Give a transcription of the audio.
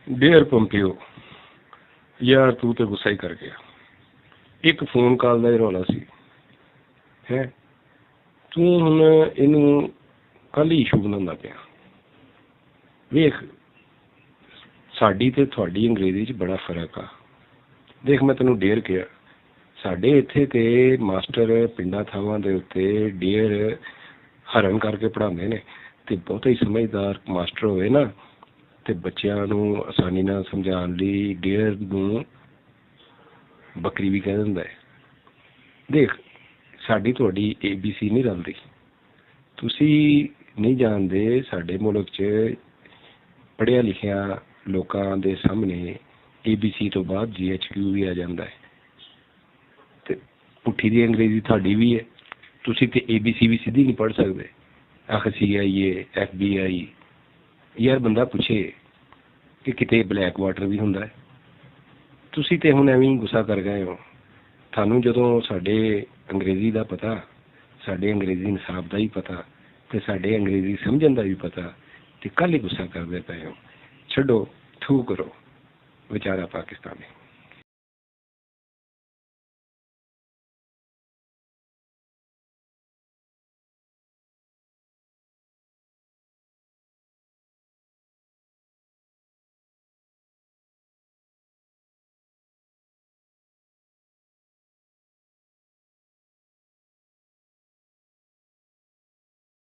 Dare ਪੰਪਿਓ, ਯਾਰ ਤੂੰ ਤੇ ਗੁੱਸਾ ਹੀ ਕਰ ਗਿਆ। ਇੱਕ ਫੋਨ ਕਾਲ ਦਾ ਹੀ ਰੌਲਾ ਸੀ ਹੈ। ਤੂੰ ਹੁਣ ਇਹਨੂੰ ਕੱਲ੍ਹ ਹੀ ਇਸ਼ੂ ਬਣਾਉਂਦਾ ਪਿਆ। ਵੇਖ, ਸਾਡੀ ਤੇ ਤੁਹਾਡੀ ਅੰਗਰੇਜ਼ੀ 'ਚ ਬੜਾ ਫਰਕ ਆ। ਦੇਖ, ਮੈਂ ਤੈਨੂੰ ਡੇਅਰ ਕਿਹਾ, ਸਾਡੇ ਇੱਥੇ ਤੇ ਮਾਸਟਰ ਪਿੰਡਾਂ ਥਾਵਾਂ ਦੇ ਉੱਤੇ ਡੇਅਰ ਹਰਨ ਕਰਕੇ ਪੜ੍ਹਾਉਂਦੇ ਨੇ, ਅਤੇ ਬਹੁਤਾ ਹੀ ਸਮਝਦਾਰ ਮਾਸਟਰ ਹੋਵੇ ਨਾ ਤੇ ਬੱਚਿਆਂ ਨੂੰ ਆਸਾਨੀ ਨਾਲ ਸਮਝਾਉਣ ਲਈ ਡੇਅਰ ਨੂੰ ਬੱਕਰੀ ਵੀ ਕਹਿ ਦਿੰਦਾ ਹੈ। ਦੇਖ, ਸਾਡੀ ਤੁਹਾਡੀ ABC ਨਹੀਂ ਰਲਦੀ। ਤੁਸੀਂ ਨਹੀਂ ਜਾਣਦੇ, ਸਾਡੇ ਮੁਲਕ 'ਚ ਪੜ੍ਹਿਆ ਲਿਖਿਆ ਲੋਕਾਂ ਦੇ ਸਾਹਮਣੇ ABC ਤੋਂ ਬਾਅਦ GHQ ਵੀ ਆ ਜਾਂਦਾ ਹੈ, ਅਤੇ ਪੁੱਠੀ ਦੀ ਅੰਗਰੇਜ਼ੀ ਤੁਹਾਡੀ ਵੀ ਹੈ। ਤੁਸੀਂ ਤਾਂ ABC ਵੀ ਸਿੱਧੀ ਨਹੀਂ ਪੜ੍ਹ ਸਕਦੇ। CIA, FBI, ਯਾਰ ਬੰਦਾ ਪੁੱਛੇ ਕਿ ਕਿਤੇ ਬਲੈਕ ਵਾਟਰ ਵੀ ਹੁੰਦਾ ਹੈ। ਤੁਸੀਂ ਤੇ ਹੁਣ ਐਵੇਂ ਹੀ ਗੁੱਸਾ ਕਰ ਗਏ ਹੋ। ਤੁਹਾਨੂੰ ਜਦੋਂ ਸਾਡੇ ਅੰਗਰੇਜ਼ੀ ਦਾ ਪਤਾ, ਸਾਡੇ ਅੰਗਰੇਜ਼ੀ ਨਿਸਾਬ ਦਾ ਹੀ ਪਤਾ, ਅਤੇ ਸਾਡੇ ਅੰਗਰੇਜ਼ੀ ਸਮਝਣ ਦਾ ਵੀ ਪਤਾ, ਅਤੇ ਕੱਲ੍ਹ ਹੀ ਗੁੱਸਾ ਕਰਦੇ ਪਏ ਹੋ। ਛੱਡੋ, ਥੂ ਕਰੋ, ਵਿਚਾਰਾ ਪਾਕਿਸਤਾਨੀ।